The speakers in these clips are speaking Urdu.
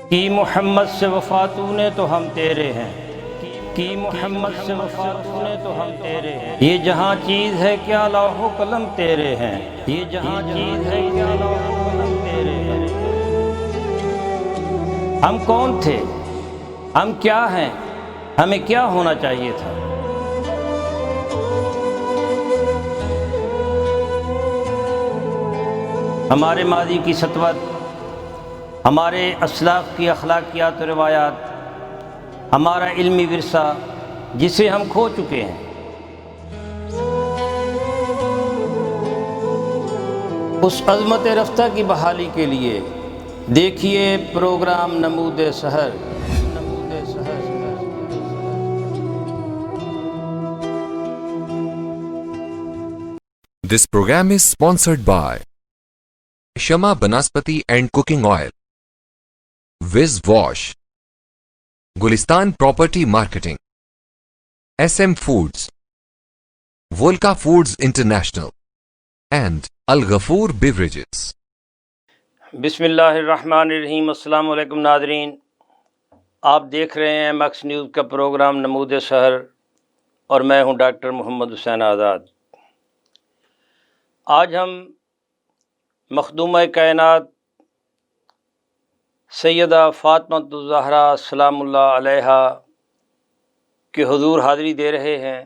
کی محمد سے وفا تو نے تو ہم تیرے ہیں، کی محمد سے وفا تو نے تو ہم تیرے ہیں، یہ جہاں چیز ہے کیا لوح و قلم تیرے ہیں، یہ جہاں چیز ہے کیا لوح و قلم تیرے ہیں۔ ہم کون تھے، ہم کیا ہیں، ہمیں کیا ہونا چاہیے تھا؟ ہمارے ماضی کی سطوت، ہمارے اسلاف کی اخلاقیات و روایات، ہمارا علمی ورثہ جسے ہم کھو چکے ہیں، اس عظمت رفتہ کی بحالی کے لیے دیکھیے پروگرام نمود سحر۔ This program is sponsored by Shama Banaspati and Cooking Oil, Wiz Wash, Gulistan Property Marketing, SM Foods, Volca Foods International, and Al Ghafoor Beverages. بسم اللہ الرحمن الرحیم۔ السلام علیکم ناظرین، آپ دیکھ رہے ہیں میکس نیوز کا پروگرام نمود سحر اور میں ہوں ڈاکٹر محمد حسین آزاد۔ آج ہم مخدومہ کائنات سیدہ فاطمہ الزہرا سلام اللہ علیہا کے حضور حاضری دے رہے ہیں۔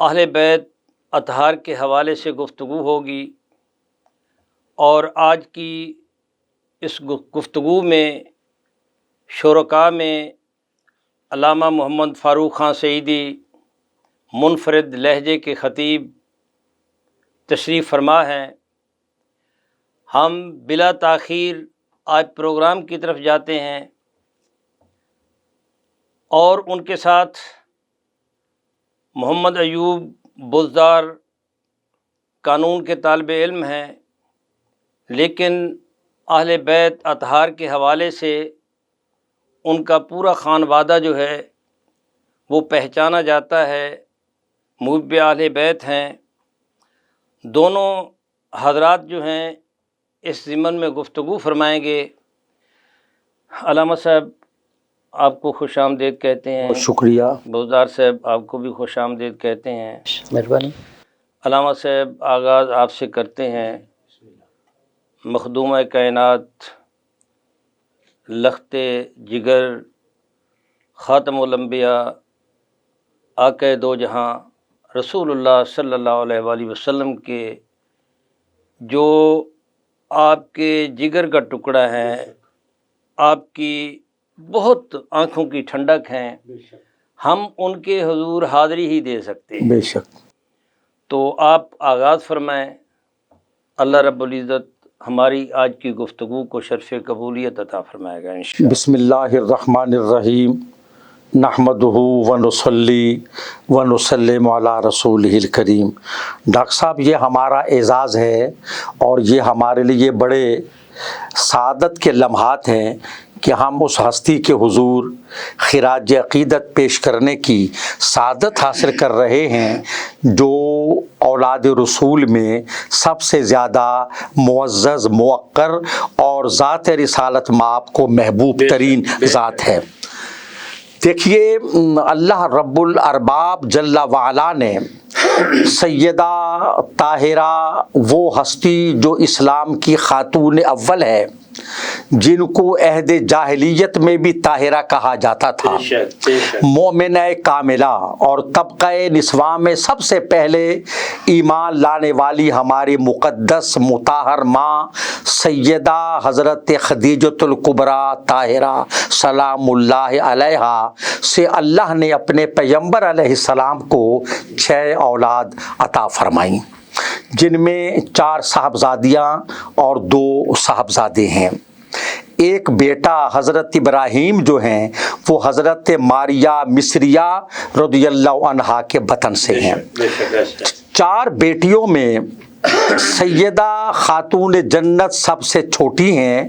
اہل بیت اطہار کے حوالے سے گفتگو ہوگی، اور آج کی اس گفتگو میں شرکاء میں علامہ محمد فاروق خان سعیدی منفرد لہجے کے خطیب تشریف فرما ہیں۔ ہم بلا تاخیر آج پروگرام کی طرف جاتے ہیں، اور ان کے ساتھ محمد ایوب بزدار قانون کے طالب علم ہیں، لیکن اہل بیت اطہار کے حوالے سے ان کا پورا خانوادہ جو ہے وہ پہچانا جاتا ہے، محب اہل بیت ہیں۔ دونوں حضرات جو ہیں اس ضمن میں گفتگو فرمائیں گے۔ علامہ صاحب آپ کو خوش آمدید کہتے ہیں۔ شکریہ۔ بزدار صاحب آپ کو بھی خوش آمدید کہتے ہیں۔ مہربانی۔ علامہ صاحب آغاز آپ سے کرتے ہیں۔ مخدومہ کائنات، لخت جگر، خاتم الانبیاء، آقا دو جہاں رسول اللہ صلی اللہ علیہ وآلہ وسلم کے جو آپ کے جگر کا ٹکڑا ہے، آپ کی بہت آنکھوں کی ٹھنڈک ہیں، ہم ان کے حضور حاضری ہی دے سکتے ہیں۔ بے شک۔ تو آپ آغاز فرمائیں۔ اللہ رب العزت ہماری آج کی گفتگو کو شرف قبولیت عطا فرمائے گا انشاءاللہ۔ بسم اللہ الرحمن الرحیم، نحمدہ ونصلی ونسلم علی رسولہ الکریم۔ ڈاکٹر صاحب یہ ہمارا اعزاز ہے، اور یہ ہمارے لیے بڑے سعادت کے لمحات ہیں کہ ہم اس ہستی کے حضور خراج عقیدت پیش کرنے کی سعادت حاصل کر رہے ہیں جو اولاد رسول میں سب سے زیادہ معزز، موقر اور ذات رسالت مآب کو محبوب ترین ذات ہے۔ دیکھیے، اللہ رب الارباب جل وعلا نے سیدہ طاہرہ، وہ ہستی جو اسلام کی خاتون اول ہے، جن کو عہد جاہلیت میں بھی طاہرہ کہا جاتا تھا، مومنہ کاملہ اور طبقہ نسواں میں سب سے پہلے ایمان لانے والی ہماری مقدس مطہر ماں سیدہ حضرت خدیجۃ الکبریٰ طاہرہ سلام اللہ علیہا سے اللہ نے اپنے پیغمبر علیہ السلام کو 6 اولاد عطا فرمائیں، جن میں 4 صاحبزادیاں اور 2 صاحبزادے ہیں۔ ایک بیٹا حضرت ابراہیم جو ہیں وہ حضرت ماریہ مصریہ رضی اللہ عنہا کے بطن سے ہیں۔ 4 بیٹیوں میں سیدہ خاتون جنت سب سے چھوٹی ہیں،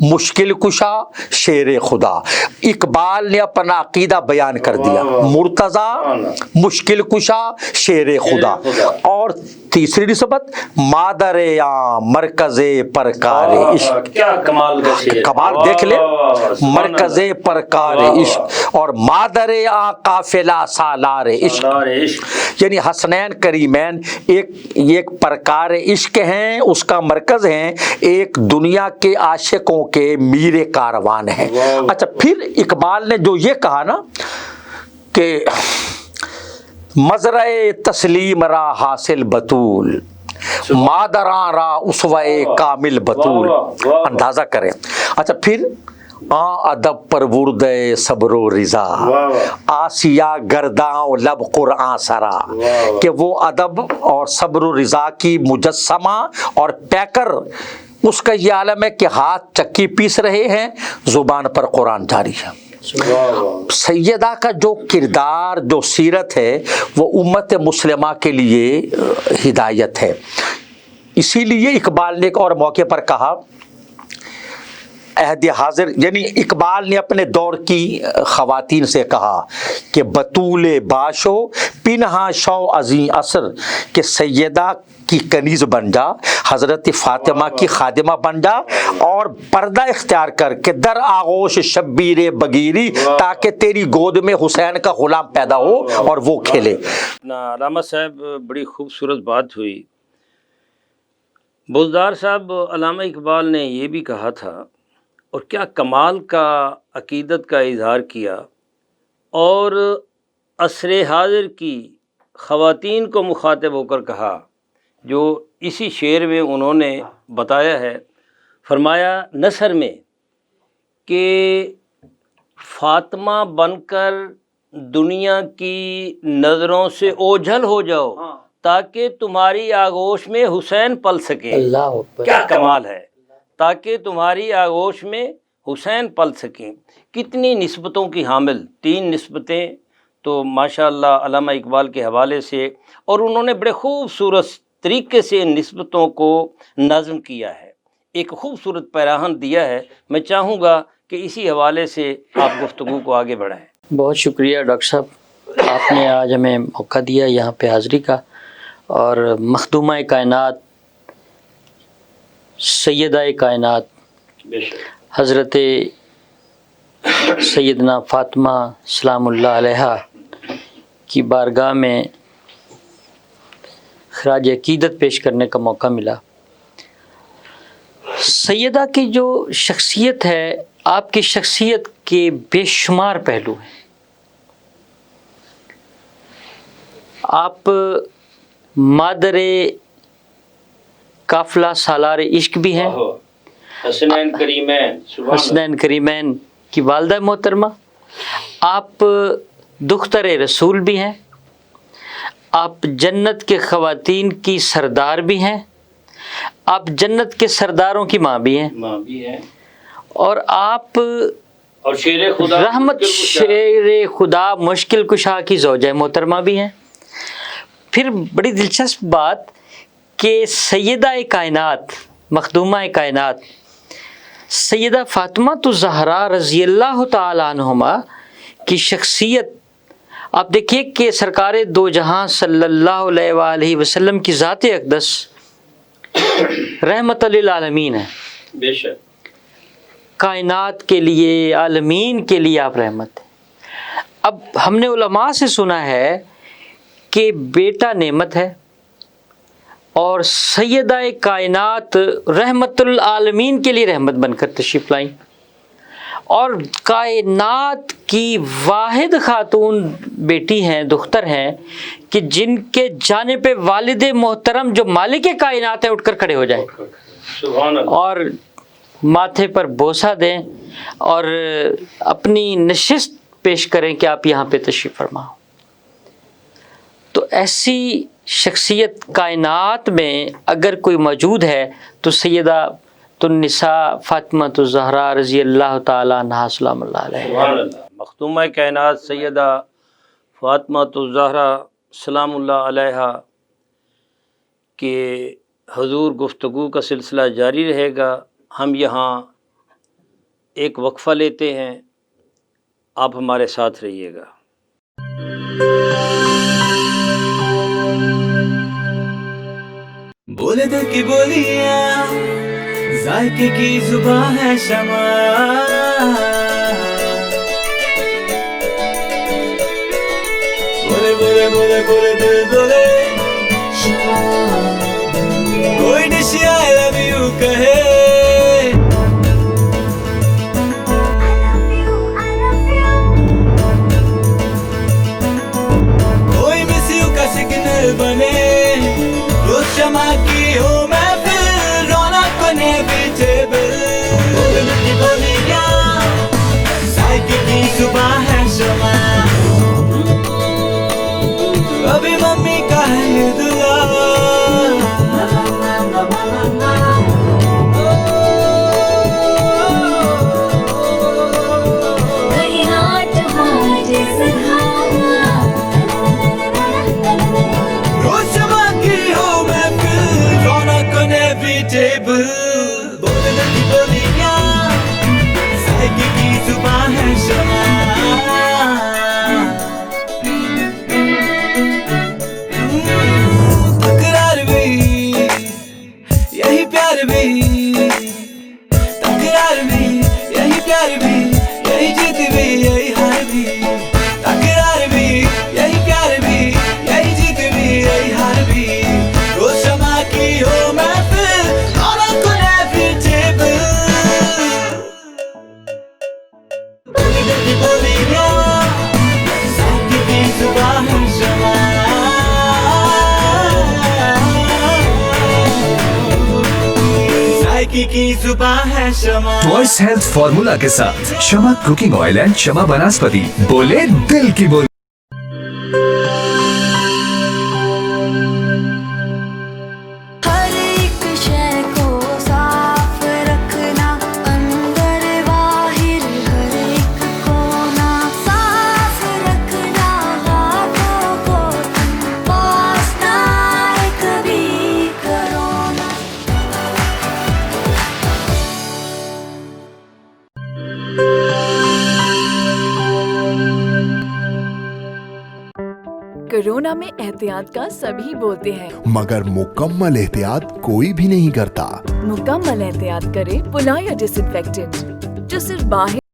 مشکل کشا شیر خدا. اقبال نے اپنا عقیدہ بیان کر دیا, مرتضی مشکل کشا شیر خدا. اور تیسری نسبت مادر عام مرکز پرکار عشق. کیا کمال کا شعر, کمال دیکھ لے, مرکز پرکار عشق اور مادر عام قافلہ سالار عشق. یعنی حسنین کریمین ایک پرکار عشق ہیں, اس کا مرکز ہیں, ایک دنیا کے عاشقوں کے میر کاروان ہیں. اچھا پھر اقبال نے جو یہ کہا نا کہ مزرع تسلیم را حاصل بطول مادران را اسوہ کامل بطول, اندازہ کریں. اچھا پھر ادب پر ورد صبر و رضا آسیہ گرداں لب قرآن سرا, کہ وہ ادب اور صبر و رضا کی مجسمہ اور پیکر اس کا یہ عالم ہے کہ ہاتھ چکی پیس رہے ہیں, زبان پر قرآن جاری ہے. سیدہ کا جو کردار, جو سیرت ہے, وہ امت مسلمہ کے لیے ہدایت ہے. اسی لیے اقبال نے ایک اور موقع پر کہا, عہد حاضر, یعنی اقبال نے اپنے دور کی خواتین سے کہا کہ بطول باشو پنہا شو عظیم اثر, کہ سیدہ کی کنیز بن جا, حضرت فاطمہ کی خادمہ بن جا, اور پردہ اختیار کر کے در آغوش شبیر بگیری, تاکہ تیری گود میں حسین کا غلام پیدا ہو اور وہ کھیلے. علامہ صاحب بڑی خوبصورت بات ہوئی. بزدار صاحب, علامہ اقبال نے یہ بھی کہا تھا, اور کیا کمال کا عقیدت کا اظہار کیا, اور عصر حاضر کی خواتین کو مخاطب ہو کر کہا, جو اسی شعر میں انہوں نے بتایا ہے. فرمایا نثر میں کہ فاطمہ بن کر دنیا کی نظروں سے اوجھل ہو جاؤ تاکہ تمہاری آغوش میں حسین پل سکے. کیا کمال ہے, تاکہ تمہاری آغوش میں حسین پل سکیں. کتنی نسبتوں کی حامل, 3 نسبتیں تو ماشاءاللہ علامہ اقبال کے حوالے سے, اور انہوں نے بڑے خوبصورت طریقے سے ان نسبتوں کو نظم کیا ہے, ایک خوبصورت پیراہن دیا ہے. میں چاہوں گا کہ اسی حوالے سے آپ گفتگو کو آگے بڑھائیں. بہت شکریہ ڈاکٹر صاحب, آپ نے آج ہمیں موقع دیا یہاں پہ حاضری کا, اور مخدومہ کائنات سیدہ کائنات حضرت سیدنا فاطمہ سلام اللہ علیہا کی بارگاہ میں خراج عقیدت پیش کرنے کا موقع ملا. سیدہ کی جو شخصیت ہے, آپ کی شخصیت کے بے شمار پہلو ہیں. آپ مادر قافلہ سالار عشق بھی ہیں, حسنین کریمین کی والدہ محترمہ, آپ دختر رسول بھی ہیں, آپ جنت کے خواتین کی سردار بھی ہیں, آپ جنت کے سرداروں کی ماں بھی ہیں, اور آپ شیر خدا رحمت شیر خدا مشکل کشا کی زوجہ محترمہ بھی ہیں. پھر بڑی دلچسپ بات کہ سیدہ کائنات مخدومہ کائنات سیدہ فاطمہ الزہرا رضی اللہ تعالیٰ عنہما کی شخصیت آپ دیکھیے کہ سرکار دو جہاں صلی اللہ علیہ وآلہ وسلم کی ذات اقدس رحمت للعالمین ہے. بے شک کائنات کے لیے, عالمین کے لیے آپ رحمت ہیں. اب ہم نے علماء سے سنا ہے کہ بیٹا نعمت ہے, اور سیدہ کائنات رحمت العالمین کے لیے رحمت بن کر تشریف لائیں, اور کائنات کی واحد خاتون بیٹی ہیں, دختر ہیں, کہ جن کے جانے پہ والد محترم جو مالک کائنات ہیں اٹھ کر کھڑے ہو جائیں اور ماتھے پر بوسہ دیں اور اپنی نشست پیش کریں کہ آپ یہاں پہ تشریف فرما. تو ایسی شخصیت کائنات میں اگر کوئی موجود ہے تو سیدہ النساء فاطمہ الزہرا رضی اللہ تعالیٰ عنہا سلام اللہ علیہ. مخدومہ کائنات سیدہ فاطمہ الزہرا سلام اللہ علیہا کے حضور گفتگو کا سلسلہ جاری رہے گا. ہم یہاں ایک وقفہ لیتے ہیں، آپ ہمارے ساتھ رہیے گا۔ بولے دل کی بولیاں، ذائقے کی زبان ہے شمع، بولے بولے بولے بولے دل بولے، کوئی ڈش آئی لو یو کہے، کوئی مس یو کا سگنل بنے، روز شمع کی ہو محفل، رونق بنے ویجیبل، بولے دل کی بولیاں، ذائقے کی زبان ہے شمع، ابھی ممی کا ہے یہ دعا، روز شمع کی ہو محفل، رونق بنے ویجیبل، بولے دل کی بولیاں، ذائقے کی زبان ہے شمع، تکرار بھی یہی پیار بھی، تکرار بھی یہی پیار بھی، یہی جیت بھی یہی ہار بھی، تکرار بھی یہی پیار بھی، یہی جیت بھی یہی ہار بھی، روز شمع کی ہو محفل، رونق بنے ویجیبل، بولے دل کی بولیاں، ذائقے کی زبان ہے شمع، ذائقے کی زبان ہے شمع، وائس ہیلتھ فارمولا کے ساتھ شمع کوکنگ آئل اینڈ شمع بناسپتی، بولے دل کی بولی۔ ہر ایک شے کو صاف رکھنا، اندر باہر ہر ایک کونا صاف رکھنا، ہاتھوں کو پاس نہ آئے کبھی کرونا۔ کورونا میں احتیاط کا سبھی بولتے ہیں، مگر مکمل احتیاط کوئی بھی نہیں کرتا۔ مکمل احتیاط کریں پلا یا ڈس انفیکٹنٹ جو صرف باہر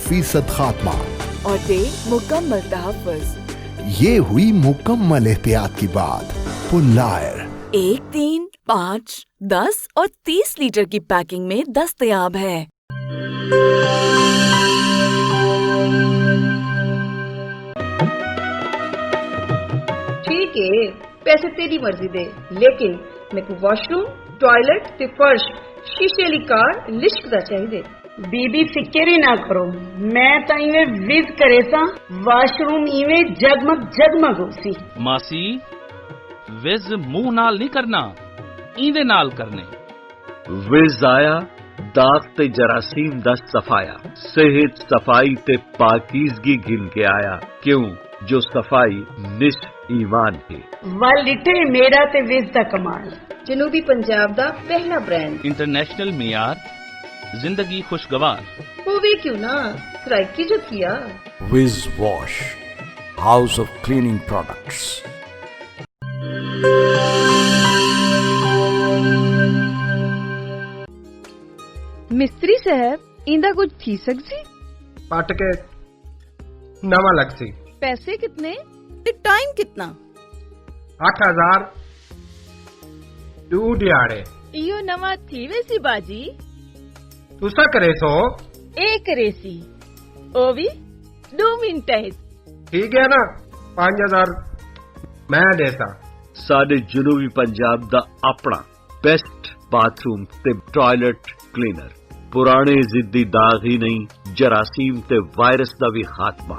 فیصد خاتمہ، اور دے مکمل تحفظ۔ یہ ہوئی مکمل احتیاط کی بات۔ پلائر 1، 3، 5، 10 اور 30 لیٹر کی پیکنگ میں دستیاب ہے۔ ٹھیک ہے، پیسے تیری مرضی دے، لیکن میں کو واش روم، ٹوائلٹ تے فرش شیشے والی کار لشک دا چاہیے۔ بی بی فکر ہی نہ کرو، میں تا ایویں وز کرے سا، واش روم ایویں جگمگ جگمگ ہو سی۔ ماسی وز منہ نال نہیں کرنا، ایندے نال کرنے۔ وز آیا داغ تے جراثیم دا صفایا، صحت صفائی تے پاکیزگی گن کے آیا، کیوں جو صفائی نصف ایمان ہے۔ ول ڈٹے میرا تے وز دا کمال، جنوبی پنجاب دا پہلا برانڈ، انٹرنیشنل معیار، زندگی خوشگوار ہووے کیوں نہ سرائکی جو کیا۔ وز wash, house of cleaning products. مستری صاحب ایندا کچھ تھی سکسی؟ پٹ کے نواں لگ سی۔ پیسے کتنے تے ٹائم کتنا؟ 8000 2 دیاڑے۔ ایو نواں تھی ویسی باجی؟ تسا کرے سو؟ اے کرے سی، او بھی 2 منٹ ہے۔ ٹھیک ہے نا، 5000 میں دیسا۔ ਸਾਡੇ ਜਨੂਬੀ ਪੰਜਾਬ ਦਾ ਆਪਣਾ ਬੈਸਟ ਬਾਥਰੂਮ ਤੇ ਟਾਇਲਟ ਕਲੀਨਰ। ਪੁਰਾਣੇ ਜ਼ਿੱਦੀ ਦਾਗ ਹੀ ਨਹੀਂ, ਜਰਾਸੀਮ ਤੇ ਵਾਇਰਸ ਦਾ ਵੀ ਖਾਤਮਾ।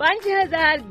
5000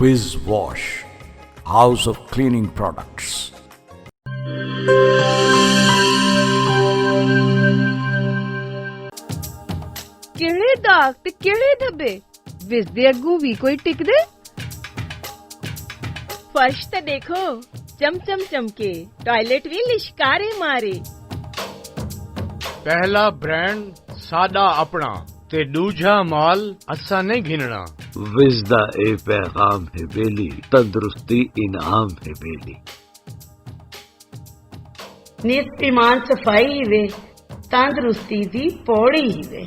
Wiz Wash, House of Cleaning Products. ਕਿਹੜੇ ਦਾਗ ਤੇ ਕਿਹੜੇ ਧੱਬੇ ਵਿਸ ਦੇ ਅੱਗੋਂ ਵੀ ਕੋਈ ਟਿਕਦੇ। ਫਰਸ਼ ਤੇ ਦੇਖੋ ਚਮਚਮ ਚਮਕੇ, ਟਾਇਲਟ ਵੀ ਲਿਸ਼ਕਾਰੇ ਮਾਰੇ। ਪਹਿਲਾ ਬ੍ਰਾਂਡ ਸਾਡਾ ਆਪਣਾ ਤੇ ਦੂਜਾ ਮਾਲ ਅਸਾਂ ਨਹੀਂ ਘਿਨਣਾ। ਵਿਜ਼ ਦਾ ਇਹ ਪੈਗਾਮ ਹੈ ਬੇਲੀ, ਤੰਦਰੁਸਤੀ ਇਨਾਮ ਹੈ ਬੇਲੀ। ਨਿਤ ਈਮਾਨ ਸਫਾਈ ਵੇ, ਤੰਦਰੁਸਤੀ ਦੀ ਪੌੜੀ ਹੀ ਵੇ।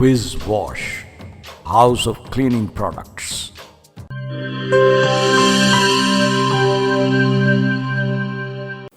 Wiz Wash, House of Cleaning Products.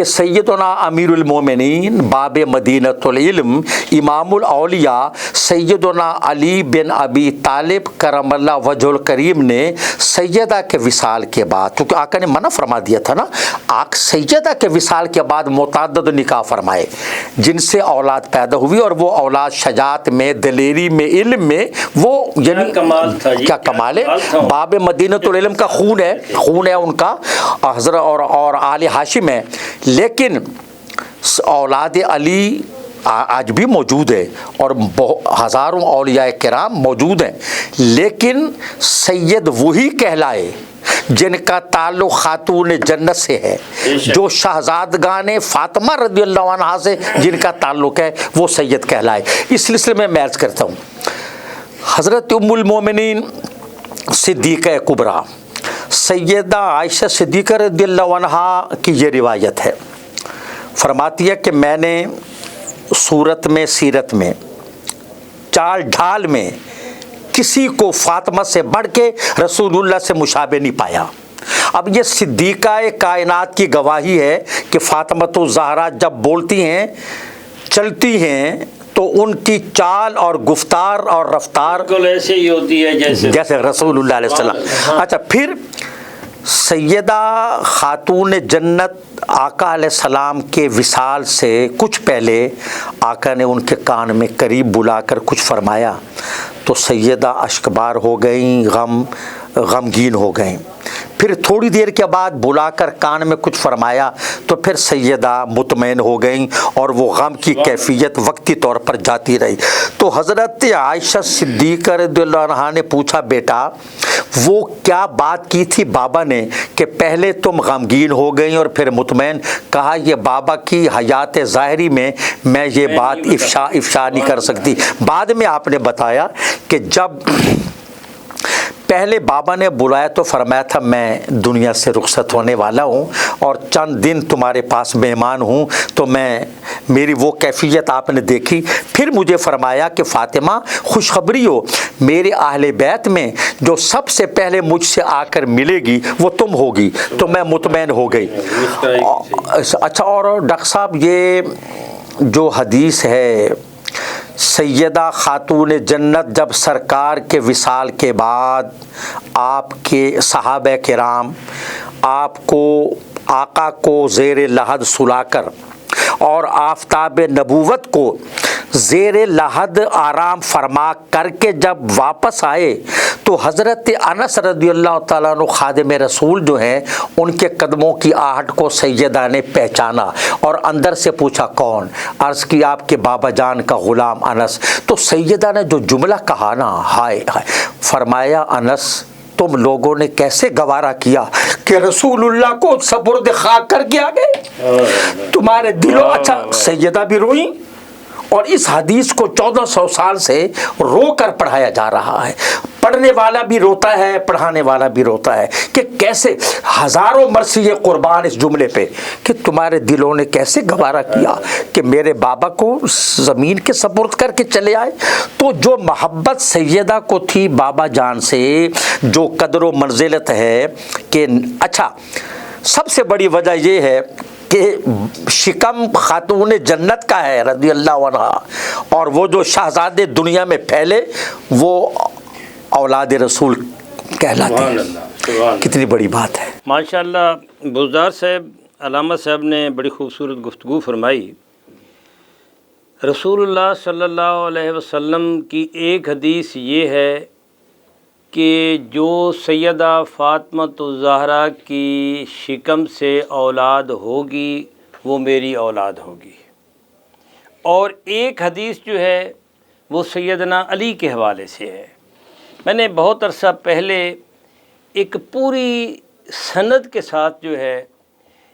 کہ سیدنا امیرُ المومنین باب مدینۃ العلم امام الاولیاء سیدنا علی بن ابی طالب کرم اللہ وجہ الکریم نے سیدہ کے وصال کے بعد، کیونکہ آقا نے منع فرما دیا تھا نا، آقا سیدہ کے وصال کے بعد متعدد نکاح فرمائے جن سے اولاد پیدا ہوئی، اور وہ اولاد شجاعت میں، دلیری میں، علم میں، وہ یعنی کیا کمال ہے، باب مدینۃ العلم کا خون ہے ان کا حضرت اور آل ہاشم ہے، لیکن اولاد علی آج بھی موجود ہے اور ہزاروں اولیاء کرام موجود ہیں، لیکن سید وہی کہلائے جن کا تعلق خاتون جنت سے ہے، جو شہزادگان فاطمہ رضی اللہ عنہا سے جن کا تعلق ہے وہ سید کہلائے۔ اس سلسلے میں عرض کرتا ہوں، حضرت ام المومنین صدیقہ کبریٰ سیدہ عائشہ صدیقہ رضی اللہ عنہا کی یہ روایت ہے، فرماتی ہے کہ میں نے صورت میں، سیرت میں، چال ڈھال میں کسی کو فاطمہ سے بڑھ کے رسول اللہ سے مشابہ نہیں پایا۔ اب یہ صدیقہ کائنات کی گواہی ہے کہ فاطمہ الزہرا جب بولتی ہیں، چلتی ہیں، تو ان کی چال اور گفتار اور رفتار ایسے ہی ہوتی ہے جیسے رسول اللہ علیہ وسلم۔ اچھا، پھر سیدہ خاتون جنت آقا علیہ السلام کے وصال سے کچھ پہلے آقا نے ان کے کان میں قریب بلا کر کچھ فرمایا تو سیدہ اشکبار ہو گئیں، غمگین ہو گئیں۔ پھر تھوڑی دیر کے بعد بلا کر کان میں کچھ فرمایا تو پھر سیدہ مطمئن ہو گئیں اور وہ غم کی کیفیت وقتی طور پر جاتی رہی۔ تو حضرت عائشہ صدیقہ رضی اللہ عنہا نے پوچھا، بیٹا وہ کیا بات کی تھی بابا نے کہ پہلے تم غمگین ہو گئیں اور پھر مطمئن؟ کہا یہ بابا کی حیات ظاہری میں میں یہ بات افشا نہیں کر سکتی۔ بعد میں آپ نے بتایا کہ جب پہلے بابا نے بلایا تو فرمایا تھا میں دنیا سے رخصت ہونے والا ہوں اور چند دن تمہارے پاس مہمان ہوں، تو میری وہ کیفیت آپ نے دیکھی۔ پھر مجھے فرمایا کہ فاطمہ خوشخبری ہو، میرے اہل بیت میں جو سب سے پہلے مجھ سے آ کر ملے گی وہ تم ہوگی، تو میں مطمئن ہو گئی۔ اچھا، اور ڈاکٹر صاحب یہ جو حدیث ہے سیدہ خاتون جنت جب سرکار کے وصال کے بعد آپ کے صحابہ کرام آپ کو آقا کو زیر لحد سلا کر اور آفتاب نبوت کو زیر لحد آرام فرما کر کے جب واپس آئے تو حضرت انس رضی اللہ تعالیٰ عنہ خادم رسول جو ہیں ان کے قدموں کی آہٹ کو سیدہ نے پہچانا اور اندر سے پوچھا کون؟ عرض کی آپ کے بابا جان کا غلام انس۔ تو سیدہ نے جو جملہ کہا نا، ہائے ہائے، فرمایا انس تم لوگوں نے کیسے گوارا کیا کہ رسول اللہ کو سپرد خاک کر کے آ گئے، تمہارے دلوں۔ اچھا، سیدہ بھی روئیں اور اس حدیث کو 1400 سال سے رو کر پڑھایا جا رہا ہے، پڑھنے والا بھی روتا ہے، پڑھانے والا بھی روتا ہے کہ کیسے ہزاروں مرثیے قربان اس جملے پہ کہ تمہارے دلوں نے کیسے گوارا کیا کہ میرے بابا کو زمین کے سپرد کر کے چلے آئے۔ تو جو محبت سیدہ کو تھی بابا جان سے، جو قدر و منزلت ہے کہ اچھا، سب سے بڑی وجہ یہ ہے کہ شکم خاتون جنت کا ہے رضی اللہ عنہ، اور وہ جو شہزادے دنیا میں پھیلے وہ اولاد رسول کہلاتے ہیں۔ کتنی بڑی بات ہے۔ ماشاءاللہ، بزدار صاحب، علامہ صاحب نے بڑی خوبصورت گفتگو فرمائی۔ رسول اللہ صلی اللہ علیہ وسلم کی ایک حدیث یہ ہے کہ جو سیدہ فاطمہ الزہرا کی شکم سے اولاد ہوگی وہ میری اولاد ہوگی، اور ایک حدیث جو ہے وہ سیدنا علی کے حوالے سے ہے۔ میں نے بہت عرصہ پہلے ایک پوری سند کے ساتھ جو ہے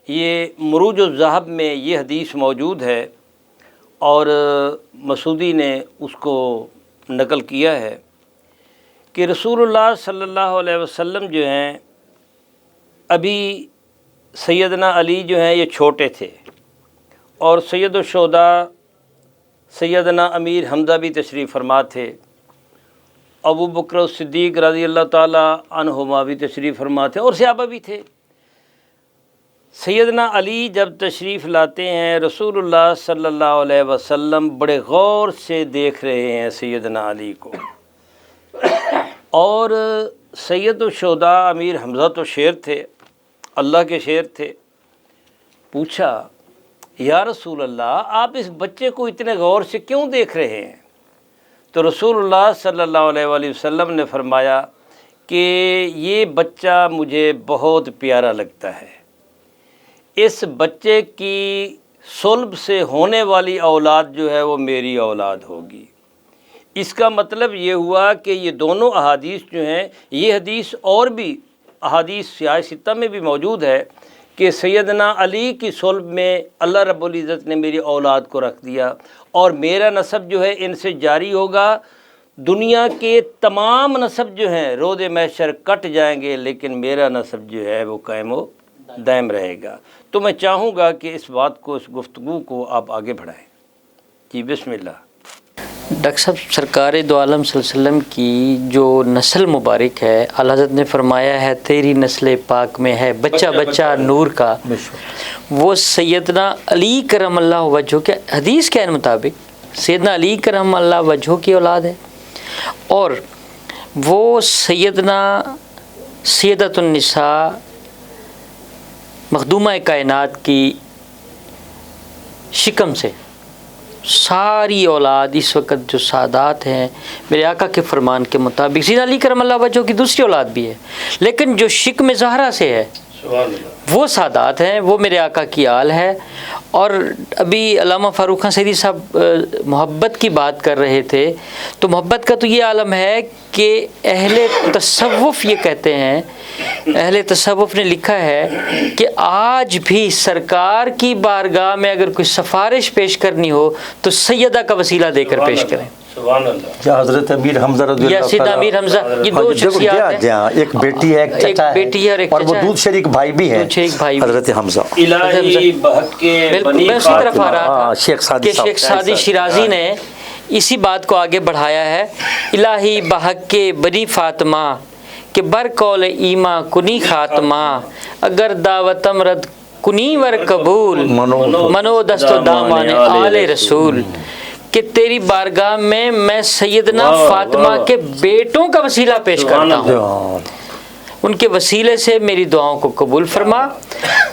یہ مروج الذہب میں یہ حدیث موجود ہے اور مسعودی نے اس کو نقل کیا ہے کہ رسول اللہ صلی اللہ علیہ وسلم جو ہیں ابھی سیدنا علی جو ہیں یہ چھوٹے تھے، اور سید الشہداء سیدنا امیر حمزہ بھی تشریف فرما تھے، ابو بکر صدیق رضی اللہ تعالی عنہما بھی تشریف فرما تھے، اور صحابہ بھی تھے۔ سیدنا علی جب تشریف لاتے ہیں، رسول اللہ صلی اللہ علیہ وسلم بڑے غور سے دیکھ رہے ہیں سیدنا علی کو، اور سید الشہداء امیر حمزہ تو شیر تھے، اللہ کے شیر تھے۔ پوچھا یا رسول اللہ آپ اس بچے کو اتنے غور سے کیوں دیکھ رہے ہیں؟ تو رسول اللہ صلی اللہ علیہ وآلہ وسلم نے فرمایا کہ یہ بچہ مجھے بہت پیارا لگتا ہے، اس بچے کی صلب سے ہونے والی اولاد جو ہے وہ میری اولاد ہوگی۔ اس کا مطلب یہ ہوا کہ یہ دونوں احادیث جو ہیں، یہ حدیث اور بھی احادیث سیاہ ستہ میں بھی موجود ہے کہ سیدنا علی کی صلب میں اللہ رب العزت نے میری اولاد کو رکھ دیا، اور میرا نسب جو ہے ان سے جاری ہوگا۔ دنیا کے تمام نسب جو ہیں روز محشر کٹ جائیں گے، لیکن میرا نسب جو ہے وہ قائم و دائم رہے گا۔ تو میں چاہوں گا کہ اس بات کو، اس گفتگو کو آپ آگے بڑھائیں۔ جی بسم اللہ۔ ڈاکٹر صاحب، سرکار دو عالم صلی اللہ علیہ وسلم کی جو نسل مبارک ہے، اعلیٰ حضرت نے فرمایا ہے تیری نسل پاک میں ہے بچہ بچہ نور کا، وہ سیدنا علی کرم اللہ وجہہ کے حدیث کے مطابق سیدنا علی کرم اللہ وجہہ کی اولاد ہے، اور وہ سیدۃ النساء مخدومہ کائنات کی شکم سے ساری اولاد اس وقت جو سادات ہیں میرے آقا کے فرمان کے مطابق، سیدنا علی کرم اللہ وجہہ کی دوسری اولاد بھی ہے، لیکن جو شکم زہرا سے ہے وہ سادات ہیں، وہ میرے آقا کی آل ہے۔ اور ابھی علامہ فاروق خان سیدی صاحب محبت کی بات کر رہے تھے، تو محبت کا تو یہ عالم ہے کہ اہل تصوف یہ کہتے ہیں، اہل تصوف نے لکھا ہے کہ آج بھی سرکار کی بارگاہ میں اگر کوئی سفارش پیش کرنی ہو تو سیدہ کا وسیلہ دے کر پیش کریں۔ یا حضرت امیر حمزہ رضی اللہ یا سیدنا امیر حمزہ، یہ دو شخصیات ہیں، ایک بیٹی ہے، ایک چچا ہے، اور وہ دودھ شریک بھائی بھی ہیں حضرت حمزہ۔ الہی بحق کے بنی میں اسی طرف آ رہا تھا کہ صاحب، شیخ سعدی شیرازی نے اسی بات کو آگے بڑھایا ہے، الہی بحق کے بنی فاطمہ کہ بر قول ایما کنی خاتمہ، اگر دعوتم رد کنی ور قبول، منو دست و دامان آل رسول، کہ تیری بارگاہ میں سیدنا فاطمہ کے بیٹوں کا وسیلہ پیش کرتا ہوں، ان کے وسیلے سے میری دعاؤں کو قبول فرما،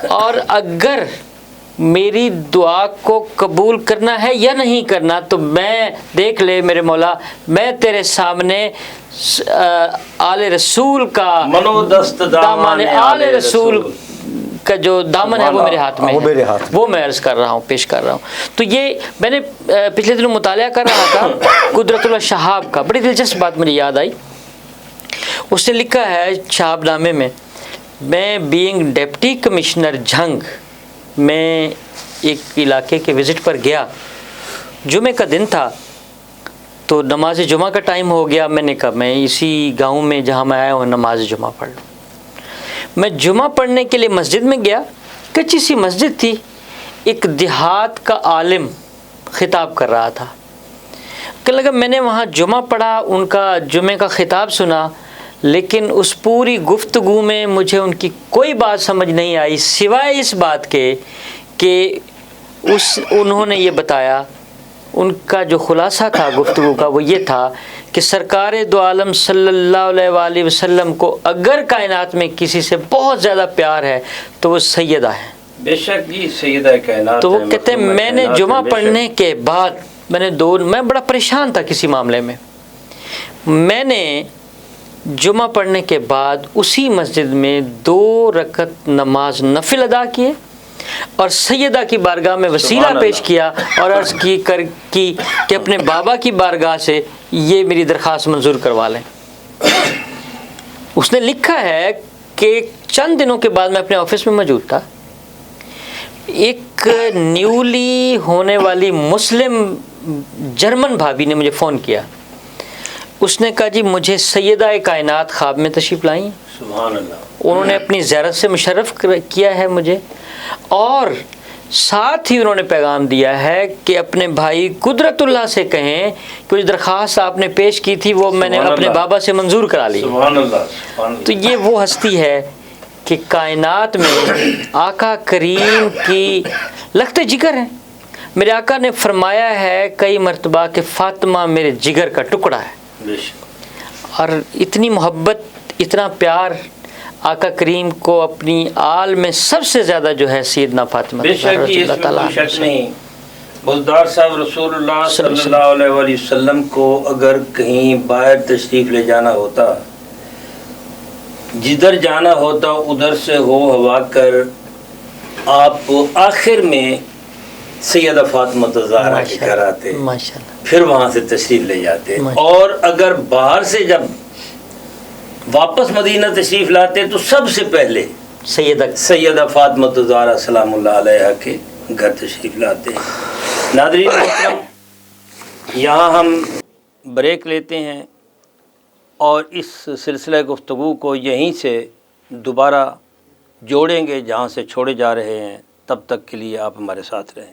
اور اگر میری دعا کو قبول کرنا ہے یا نہیں کرنا تو میں دیکھ لے میرے مولا، میں تیرے سامنے آل رسول کا دامان آل رسول کا جو دامن ہے وہ میرے ہاتھ میں ہے، وہ میں عرض کر رہا ہوں، پیش کر رہا ہوں۔ تو یہ میں نے پچھلے دنوں مطالعہ کر رہا تھا قدرت اللہ شہاب کا، بڑی دلچسپ بات مجھے یاد آئی۔ اس نے لکھا ہے شہاب نامے میں بینگ ڈپٹی کمشنر جھنگ، میں ایک علاقے کے وزٹ پر گیا، جمعہ کا دن تھا، تو نماز جمعہ کا ٹائم ہو گیا، میں نے کہا میں اسی گاؤں میں جہاں میں آیا ہوں نماز جمعہ پڑھ لوں۔ میں جمعہ پڑھنے کے لیے مسجد میں گیا، کچی سی مسجد تھی، ایک دیہات کا عالم خطاب کر رہا تھا، کہ لگا میں نے وہاں جمعہ پڑھا، ان کا جمعہ کا خطاب سنا، لیکن اس پوری گفتگو میں مجھے ان کی کوئی بات سمجھ نہیں آئی سوائے اس بات کے کہ انہوں نے یہ بتایا، ان کا جو خلاصہ تھا گفتگو کا وہ یہ تھا کہ سرکار دو عالم صلی اللہ علیہ وآلہ وسلم کو اگر کائنات میں کسی سے بہت زیادہ پیار ہے تو وہ سیدہ ہے، بے شک جی سیدہ کائنات۔ تو وہ کہتے ہیں میں نے جمعہ پڑھنے کے بعد میں بڑا پریشان تھا کسی معاملے میں نے جمعہ پڑھنے کے بعد اسی مسجد میں 2 رکعت نماز نفل ادا کیے اور سیدہ کی بارگاہ میں وسیلہ پیش کیا اور عرض کی کہ اپنے بابا کی بارگاہ سے یہ میری درخواست منظور کروا لیں۔ اس نے لکھا ہے کہ چند دنوں کے بعد میں اپنے آفس میں موجود تھا، ایک نیولی ہونے والی مسلم جرمن بھابی نے مجھے فون کیا، اس نے کہا جی مجھے سیدہ کائنات خواب میں تشریف لائیں، سبحان اللہ، انہوں نے اپنی زیارت سے مشرف کیا ہے مجھے، اور ساتھ ہی انہوں نے پیغام دیا ہے کہ اپنے بھائی قدرت اللہ سے کہیں کہ جو درخواست آپ نے پیش کی تھی وہ میں نے اپنے بابا سے منظور کرا لی۔ سبحان اللہ۔ تو یہ وہ ہستی ہے کہ کائنات میں آقا کریم کی لخت جگر ہیں. میرے آقا نے فرمایا ہے کئی مرتبہ کہ فاطمہ میرے جگر کا ٹکڑا ہے. اور اتنی محبت اتنا پیار آقا کریم کو اپنی آل میں سب سے زیادہ جو ہے سیدنا فاطمہ بے شک رضی اللہ تعالیٰ کوئی شک نہیں. بزدار صاحب رسول اللہ صلی اللہ علیہ وآلہ وسلم کو اگر کہیں باہر تشریف لے جانا ہوتا، جدھر جانا ہوتا ادھر سے ہو ہوا کر آپ آخر میں سیدہ فاطمہ الزہرا کے گھر آتے، پھر وہاں سے تشریف لے جاتے. اور اگر باہر سے جب واپس مدینہ تشریف لاتے تو سب سے پہلے سیدہ فاطمہ الزہرا سلام اللہ علیہا کے گھر تشریف لاتے ہیں. ناظرین محترم، یہاں ہم بریک لیتے ہیں اور اس سلسلہ گفتگو کو یہیں سے دوبارہ جوڑیں گے جہاں سے چھوڑے جا رہے ہیں. تب تک کے لیے آپ ہمارے ساتھ رہیں.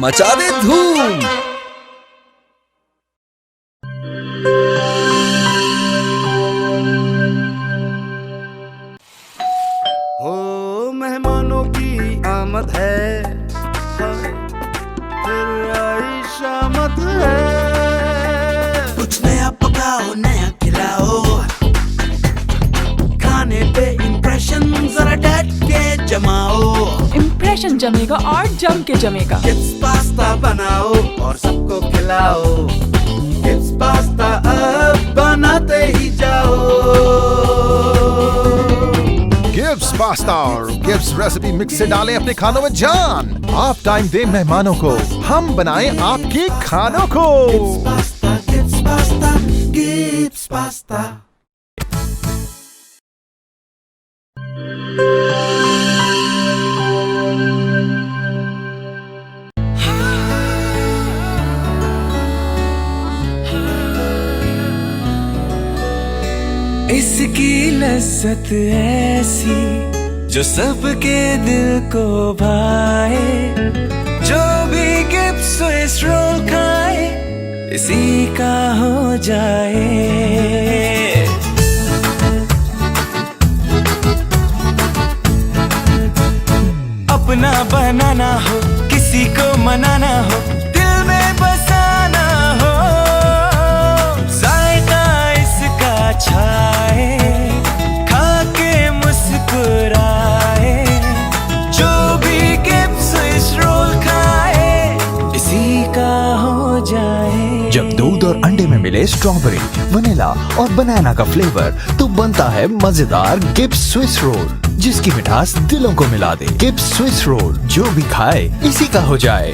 مچا دے دھوم. ہو مہمانوں کی آمد ہے، پھر آئی شامت ہے. کچھ نیا پکاؤ نیا کھلاؤ، کھانے پہ امپریشن ذرا ڈٹ کے جماؤ. امپریشن جمے گا اور جم کے جمے گا. کڈس پاستا بناؤ اور سب کو کھلاؤ. کڈس پاستا اب بناتے ہی جاؤ. گبس پاستا اور گبس ریسیپی مکس سے ڈالیں اپنے کھانوں میں جان. آپ ٹائم دیں مہمانوں کو، ہم بنائیں آپ کے کھانوں کو. گبس پاستا گبس پاستا. اس کی لذت ایسی جو سب کے دل کو بھائے. جو بھی گبس سوئس رول کھائے اسی کا ہو جائے. اپنا بنانا ہو، کسی کو منانا ہو، دل میں بسانا ہو، ذائقہ اس کا چھائے، کھا کے مسکرائے. جو بھی گبس سوئس رول کھائے اسی کا ہو جائے. جب دودھ اور انڈے میں ملے اسٹرابری، ونیلا اور بنانا کا فلیور تو بنتا ہے مزیدار گبس سوئس رول، جس کی مٹھاس دلوں کو ملا دے. گبس سوئس رول، جو بھی کھائے اسی کا ہو جائے.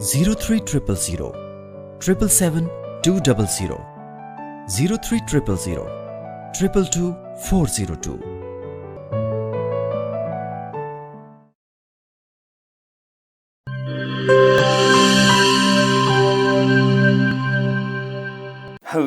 0300 777 200 0300 222 402।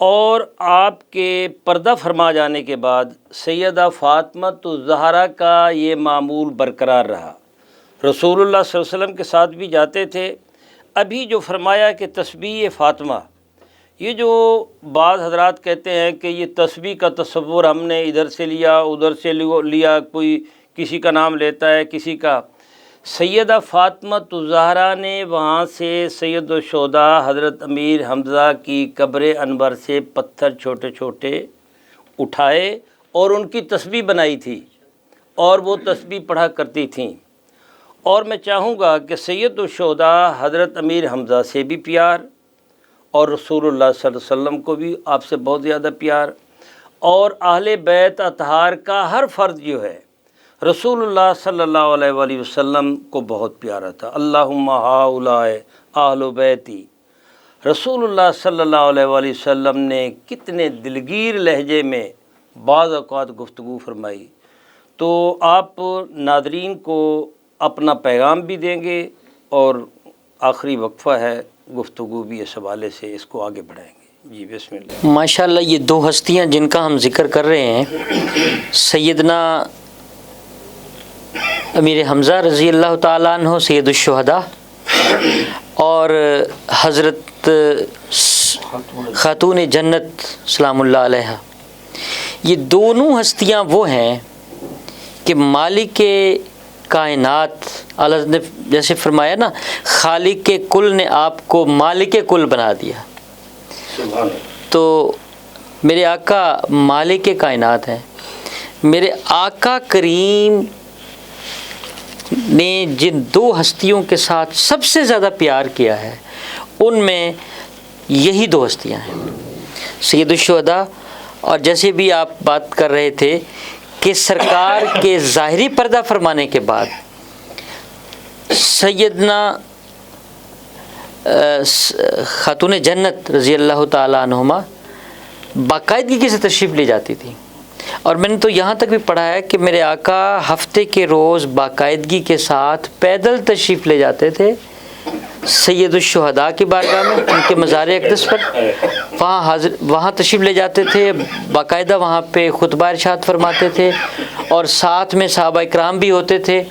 اور آپ کے پردہ فرما جانے کے بعد سیدہ فاطمہ الزہرا کا یہ معمول برقرار رہا. رسول اللہ صلی اللہ علیہ وسلم کے ساتھ بھی جاتے تھے. ابھی جو فرمایا کہ تسبیح فاطمہ، یہ جو بعض حضرات کہتے ہیں کہ یہ تسبیح کا تصور ہم نے ادھر سے لیا ادھر سے لیا، کوئی کسی کا نام لیتا ہے کسی کا. سیدہ فاطمہ الزہرا نے وہاں سے سید الشہداء حضرت امیر حمزہ کی قبر انور سے پتھر چھوٹے چھوٹے اٹھائے اور ان کی تسبیح بنائی تھی اور وہ تسبیح پڑھا کرتی تھیں. اور میں چاہوں گا کہ سید الشہداء حضرت امیر حمزہ سے بھی پیار، اور رسول اللہ صلی اللہ علیہ وسلم کو بھی آپ سے بہت زیادہ پیار، اور اہل بیت اطہار کا ہر فرد جو ہے رسول اللہ صلی اللہ علیہ وآلہ وسلم کو بہت پیارا تھا. اللہم ہؤلاء اہل بیتی. رسول اللہ صلی اللہ علیہ وآلہ وسلم نے کتنے دلگیر لہجے میں بعض اوقات گفتگو فرمائی. تو آپ ناظرین کو اپنا پیغام بھی دیں گے اور آخری وقفہ ہے، گفتگو بھی اس حوالے سے اس کو آگے بڑھائیں گے. جی بسم اللہ. ماشاءاللہ یہ دو ہستیاں جن کا ہم ذکر کر رہے ہیں، سیدنا امیر حمزہ رضی اللہ تعالیٰ عنہ سید الشہداء، اور حضرت خاتون جنت سلام اللہ علیہ، یہ دونوں ہستیاں وہ ہیں کہ مالک کائنات اللہ نے جیسے فرمایا نا، خالق کے کل نے آپ کو مالک کل بنا دیا. تو میرے آقا مالک کائنات ہیں. میرے آقا کریم نے جن دو ہستیوں کے ساتھ سب سے زیادہ پیار کیا ہے، ان میں یہی دو ہستیاں ہیں، سید الشہداء. اور جیسے بھی آپ بات کر رہے تھے کہ سرکار کے ظاہری پردہ فرمانے کے بعد سیدنا خاتون جنت رضی اللہ تعالیٰ عنہما باقاعدگی کے سے تشریف لے جاتی تھی. اور میں نے تو یہاں تک بھی پڑھا ہے کہ میرے آقا ہفتے کے روز باقاعدگی کے ساتھ پیدل تشریف لے جاتے تھے سید الشہداء کی بارگاہ میں، ان کے مزار اقدس پر، وہاں تشریف لے جاتے تھے، باقاعدہ وہاں پہ خطبہ ارشاد فرماتے تھے، اور ساتھ میں صحابہ اکرام بھی ہوتے تھے،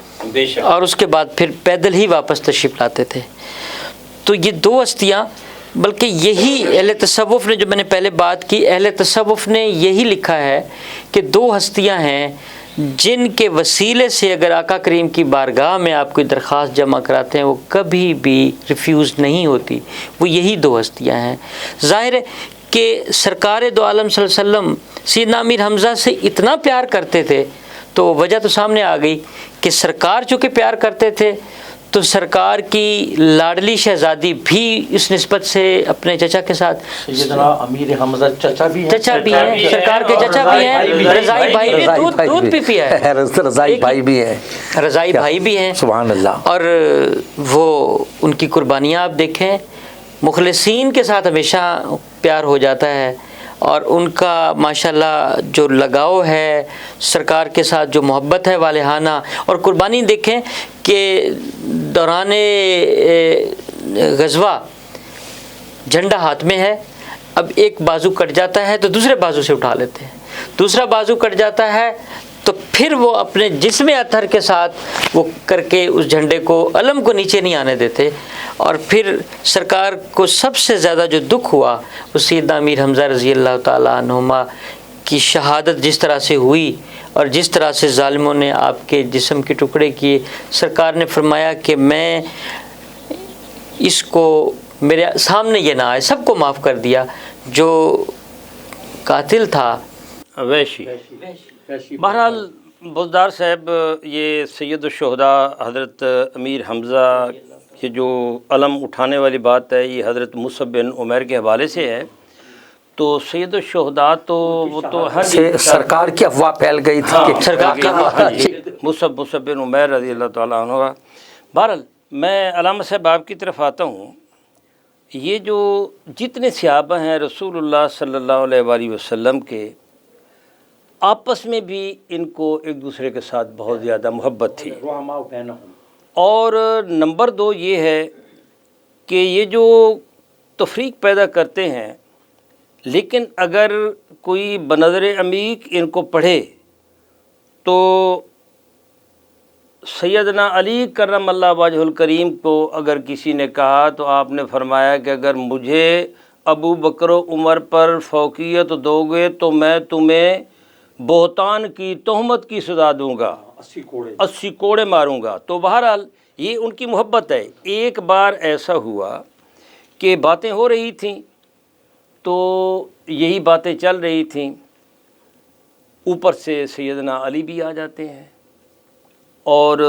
اور اس کے بعد پھر پیدل ہی واپس تشریف لاتے تھے. تو یہ دو ہستیاں، بلکہ یہی اہل تصوف نے، جو میں نے پہلے بات کی، اہل تصوف نے یہی لکھا ہے کہ دو ہستیاں ہیں جن کے وسیلے سے اگر آقا کریم کی بارگاہ میں آپ کوئی درخواست جمع کراتے ہیں وہ کبھی بھی ریفیوز نہیں ہوتی. وہ یہی دو ہستیاں ہیں. ظاہر ہے کہ سرکار دو عالم صلی اللہ علیہ وسلم سیدنا امیر حمزہ سے اتنا پیار کرتے تھے، تو وجہ تو سامنے آ گئی کہ سرکار چونکہ پیار کرتے تھے تو سرکار کی لاڈلی شہزادی بھی اس نسبت سے اپنے چچا کے ساتھ، سیدنا امیر حمزہ چچا بھی ہیں، سرکار کے چچا بھی ہیں، رضائی بھائی بھی دودھ بھی پیا ہے، رضائی بھائی بھی ہیں، رضائی بھائی بھی ہیں، سبحان اللہ. اور وہ ان کی قربانیاں آپ دیکھیں، مخلصین کے ساتھ ہمیشہ پیار ہو جاتا ہے، اور ان کا ماشاءاللہ جو لگاؤ ہے سرکار کے ساتھ، جو محبت ہے والہانہ. اور قربانی دیکھیں کہ دوران غزوہ جھنڈا ہاتھ میں ہے، اب ایک بازو کٹ جاتا ہے تو دوسرے بازو سے اٹھا لیتے ہیں، دوسرا بازو کٹ جاتا ہے تو پھر وہ اپنے جسم اطہر کے ساتھ وہ کر کے اس جھنڈے کو، علم کو نیچے نہیں آنے دیتے. اور پھر سرکار کو سب سے زیادہ جو دکھ ہوا وہ سیدنا امیر حمزہ رضی اللہ تعالیٰ عنہما کی شہادت جس طرح سے ہوئی اور جس طرح سے ظالموں نے آپ کے جسم کے ٹکڑے کیے. سرکار نے فرمایا کہ میں اس کو میرے سامنے یہ نہ آئے، سب کو معاف کر دیا. جو قاتل تھا ویشی. بہرحال بزدار صاحب، یہ سید الشہداء حضرت امیر حمزہ یہ جو علم اٹھانے والی بات ہے، یہ حضرت مصعب بن عمیر کے حوالے سے ہے. تو سید الشہداء تو وہ تو ہر سرکار کی افواہ پھیل گئی تھی کہ سرکار کی مصعب بن عمیر رضی اللہ تعالیٰ عنہ. بہرحال میں علامہ صاحب آپ کی طرف آتا ہوں. یہ جو جتنے صحابہ ہیں رسول اللہ صلی اللہ علیہ وآلہ وسلم کے، آپس میں بھی ان کو ایک دوسرے کے ساتھ بہت زیادہ محبت تھی. اور نمبر 2 یہ ہے کہ یہ جو تفریق پیدا کرتے ہیں، لیکن اگر کوئی بنظر عمیق ان کو پڑھے تو سیدنا علی کرم اللہ وجہ الکریم کو اگر کسی نے کہا تو آپ نے فرمایا کہ اگر مجھے ابو بکر و عمر پر فوقیت دو گے تو میں تمہیں بہتان کی تہمت کی سزا دوں گا، 80 کوڑے ماروں گا۔ تو بہرحال یہ ان کی محبت ہے۔ ایک بار ایسا ہوا کہ باتیں ہو رہی تھیں، تو یہی باتیں چل رہی تھیں، اوپر سے سیدنا علی بھی آ جاتے ہیں، اور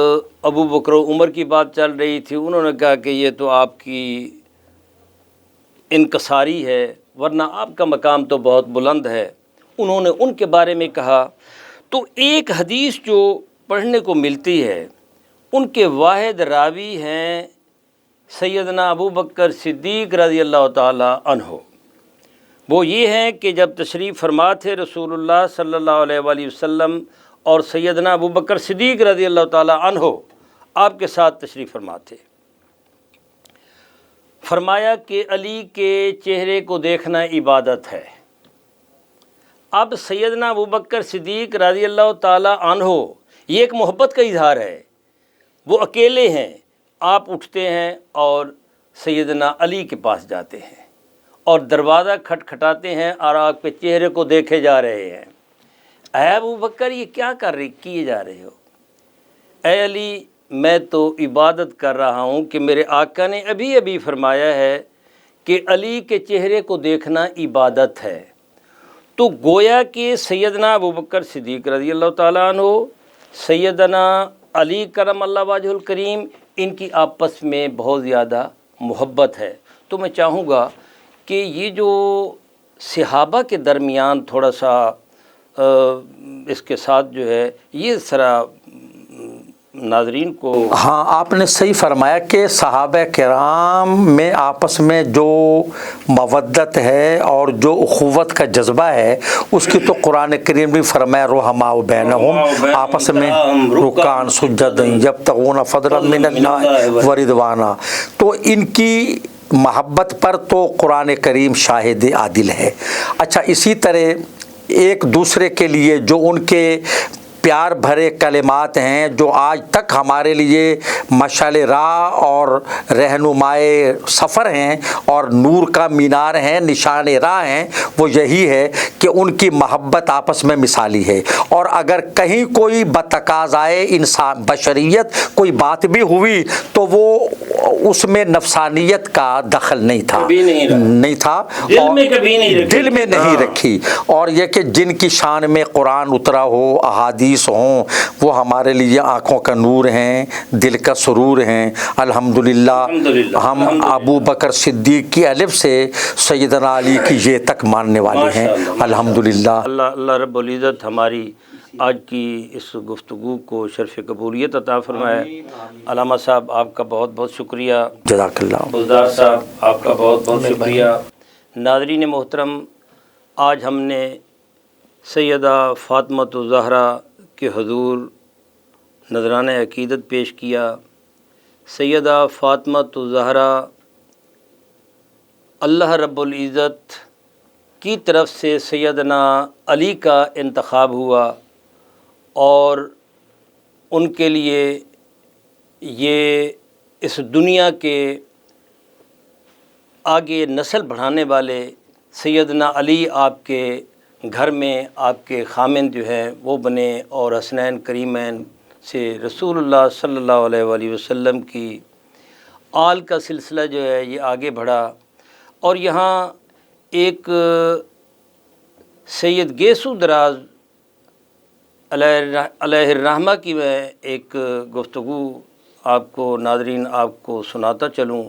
ابو بکر و عمر کی بات چل رہی تھی، انہوں نے کہا کہ یہ تو آپ کی انکساری ہے، ورنہ آپ کا مقام تو بہت بلند ہے۔ انہوں نے ان کے بارے میں کہا۔ تو ایک حدیث جو پڑھنے کو ملتی ہے، ان کے واحد راوی ہیں سیدنا ابو بکر صدیق رضی اللہ تعالی عنہ۔ وہ یہ ہیں کہ جب تشریف فرما تھے رسول اللہ صلی اللہ علیہ وآلہ وسلم اور سیدنا ابو بکر صدیق رضی اللہ تعالی عنہ آپ کے ساتھ تشریف فرما تھے، فرمایا کہ علی کے چہرے کو دیکھنا عبادت ہے۔ اب سیدنا ابو بکر صدیق رضی اللہ تعالی عنہ، یہ ایک محبت کا اظہار ہے، وہ اکیلے ہیں، آپ اٹھتے ہیں اور سیدنا علی کے پاس جاتے ہیں اور دروازہ کھٹکھٹاتے ہیں اور آپ کے چہرے کو دیکھے جا رہے ہیں۔ اے ابو بکر، یہ کیا کیے جا رہے ہو؟ اے علی، میں تو عبادت کر رہا ہوں کہ میرے آقا نے ابھی فرمایا ہے کہ علی کے چہرے کو دیکھنا عبادت ہے۔ تو گویا کہ سیدنا ابو بکر صدیق رضی اللہ تعالیٰ عنہ، سیدنا علی کرم اللہ وجہ الکریم، ان کی آپس میں بہت زیادہ محبت ہے۔ تو میں چاہوں گا کہ یہ جو صحابہ کے درمیان تھوڑا سا اس کے ساتھ جو ہے یہ ذرا ناظرین کو، ہاں آپ نے صحیح فرمایا کہ صحابہ کرام میں آپس میں جو مودت ہے اور جو اخوت کا جذبہ ہے، اس کی تو قرآن کریم بھی فرمایا رحماء بینہم، آپس میں رکعان سجدا یبتغون فضلا من اللہ ورضوانا۔ تو ان کی محبت پر تو قرآن کریم شاہد عادل ہے۔ اچھا، اسی طرح ایک دوسرے کے لیے جو ان کے پیار بھرے کلمات ہیں، جو آج تک ہمارے لیے مشعل راہ اور رہنمائے سفر ہیں اور نور کا مینار ہیں، نشان راہ ہیں، وہ یہی ہے کہ ان کی محبت آپس میں مثالی ہے۔ اور اگر کہیں کوئی بتقاضائے انسان بشریت کوئی بات بھی ہوئی تو وہ اس میں نفسانیت کا دخل نہیں تھا، دل میں نہیں رکھی۔ اور یہ کہ جن کی شان میں قرآن اترا ہو، احادیث ہوں، وہ ہمارے لیے آنکھوں کا نور ہیں، دل کا سرور ہیں۔ الحمدللہ ہم ابو بکر صدیق کی الف سے سیدنا علی کی یہ تک ماننے والے ہیں، الحمدللہ۔ اللہ رب العزت ہماری آج کی اس گفتگو کو شرف قبولیت عطا فرمائے۔ علامہ صاحب آپ کا بہت بہت شکریہ، جزاک اللہ۔ بزدار صاحب آپ کا بہت بہت شکریہ۔ ناظرین محترم، آج ہم نے سیدہ فاطمۃ الزہرا کے حضور نذرانہ عقیدت پیش کیا۔ سیدہ فاطمۃ الزہرا اللہ رب العزت کی طرف سے سیدنا علی کا انتخاب ہوا، اور ان کے لیے یہ اس دنیا کے آگے نسل بڑھانے والے سیدنا علی آپ کے گھر میں آپ کے خامند جو ہیں وہ بنے، اور حسنین کریمین سے رسول اللہ صلی اللہ علیہ وآلہ وسلم کی آل کا سلسلہ جو ہے یہ آگے بڑھا۔ اور یہاں ایک سید گیسو دراز علیہ الرحمہ کی میں ایک گفتگو آپ کو ناظرین آپ کو سناتا چلوں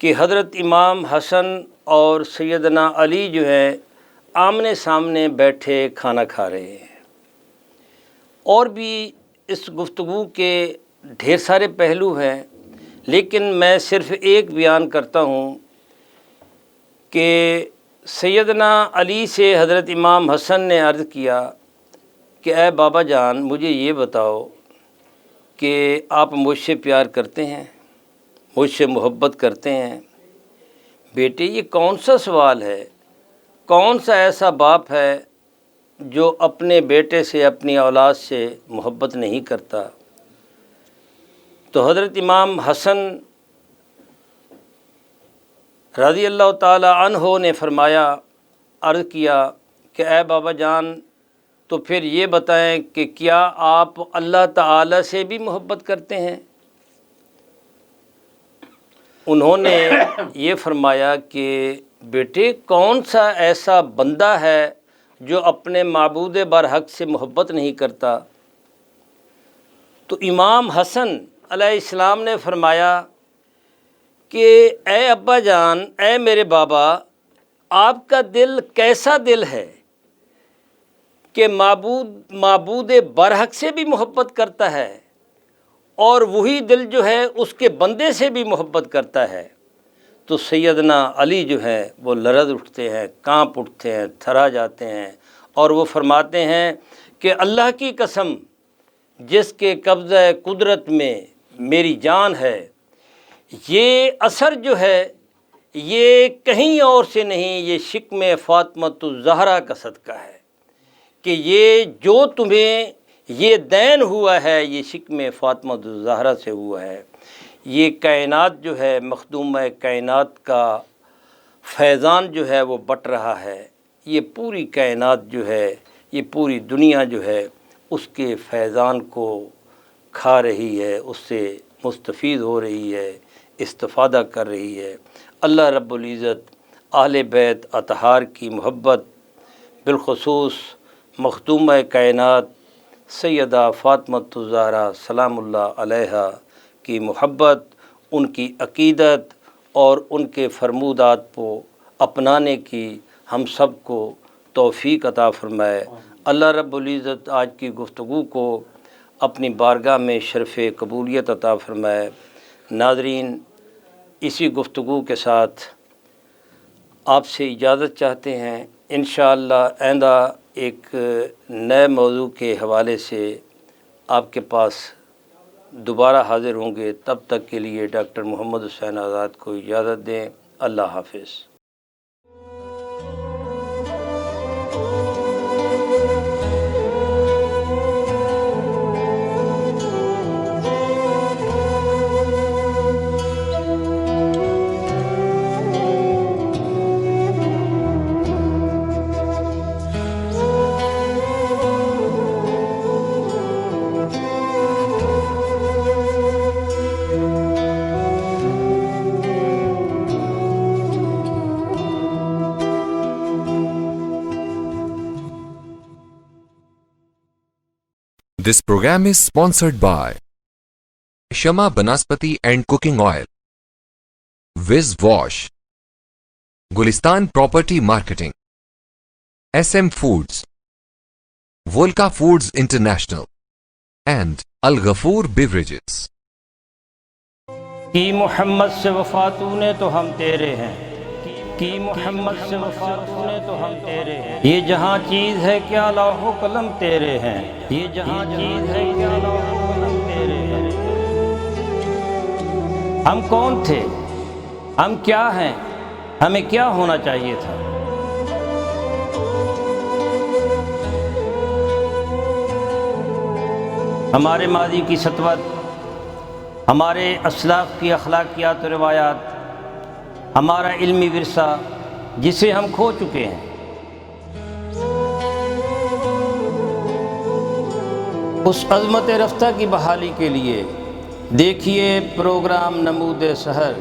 کہ حضرت امام حسن اور سیدنا علی جو ہے آمنے سامنے بیٹھے کھانا کھا رہے ہیں۔ اور بھی اس گفتگو کے ڈھیر سارے پہلو ہیں، لیکن میں صرف ایک بیان کرتا ہوں کہ سیدنا علی سے حضرت امام حسن نے عرض کیا کہ اے بابا جان، مجھے یہ بتاؤ کہ آپ مجھ سے پیار کرتے ہیں، مجھ سے محبت کرتے ہیں؟ بیٹے یہ کون سا سوال ہے؟ کون سا ایسا باپ ہے جو اپنے بیٹے سے اپنی اولاد سے محبت نہیں کرتا؟ تو حضرت امام حسن رضی اللہ تعالی عنہ نے فرمایا، عرض کیا کہ اے بابا جان، تو پھر یہ بتائیں کہ کیا آپ اللہ تعالی سے بھی محبت کرتے ہیں؟ انہوں نے یہ فرمایا کہ بیٹے، کون سا ایسا بندہ ہے جو اپنے معبود برحق سے محبت نہیں کرتا؟ تو امام حسن علیہ السلام نے فرمایا کہ اے ابا جان، اے میرے بابا، آپ کا دل کیسا دل ہے کہ معبود برحق سے بھی محبت کرتا ہے اور وہی دل جو ہے اس کے بندے سے بھی محبت کرتا ہے؟ تو سیدنا علی جو ہے وہ لرز اٹھتے ہیں، کانپ اٹھتے ہیں، تھرا جاتے ہیں، اور وہ فرماتے ہیں کہ اللہ کی قسم، جس کے قبضہ قدرت میں میری جان ہے، یہ اثر جو ہے یہ کہیں اور سے نہیں، یہ شکم فاطمۃ الزہرا کا صدقہ ہے کہ یہ جو تمہیں یہ دین ہوا ہے یہ شکم فاطمۃ الزہرا سے ہوا ہے۔ یہ کائنات جو ہے، مخدومہ کائنات کا فیضان جو ہے وہ بٹ رہا ہے، یہ پوری کائنات جو ہے، یہ پوری دنیا جو ہے اس کے فیضان کو کھا رہی ہے، اس سے مستفید ہو رہی ہے، استفادہ کر رہی ہے۔ اللہ رب العزت اہل بیت اطہار کی محبت، بالخصوص مخدومہ کائنات سیدہ فاطمۃ الزہرا سلام اللہ علیہا کی محبت، ان کی عقیدت اور ان کے فرمودات کو اپنانے کی ہم سب کو توفیق عطا فرمائے۔ اللہ رب العزت آج کی گفتگو کو اپنی بارگاہ میں شرف قبولیت عطا فرمائے۔ ناظرین، اسی گفتگو کے ساتھ آپ سے اجازت چاہتے ہیں، انشاءاللہ آئندہ ایک نئے موضوع کے حوالے سے آپ کے پاس دوبارہ حاضر ہوں گے۔ تب تک کے لیے ڈاکٹر محمد حسین آزاد کو اجازت دیں۔ اللہ حافظ۔ This program is sponsored by Shama Banaspati and Cooking Oil, Viz Wash, Gulistan Property Marketing, SM Foods, Volca Foods International, and Al Ghafoor Beverages. کی محمد سے وفا تو نے تو ہم تیرے ہیں، کی محمد سے وفا تو نے تو ہم تیرے ہیں، یہ جہاں چیز ہے کیا لوح و قلم تیرے ہیں، یہ جہاں چیز ہے کیا لوح و قلم تیرے ہیں۔ ہم کون تھے، ہم کیا ہیں، ہمیں کیا ہونا چاہیے تھا؟ ہمارے ماضی کی سطوت، ہمارے اسلاف کی اخلاقیات و روایات، ہمارا علمی ورثہ جسے ہم کھو چکے ہیں، اس عظمت رفتہ کی بحالی کے لیے دیکھیے پروگرام نمود سحر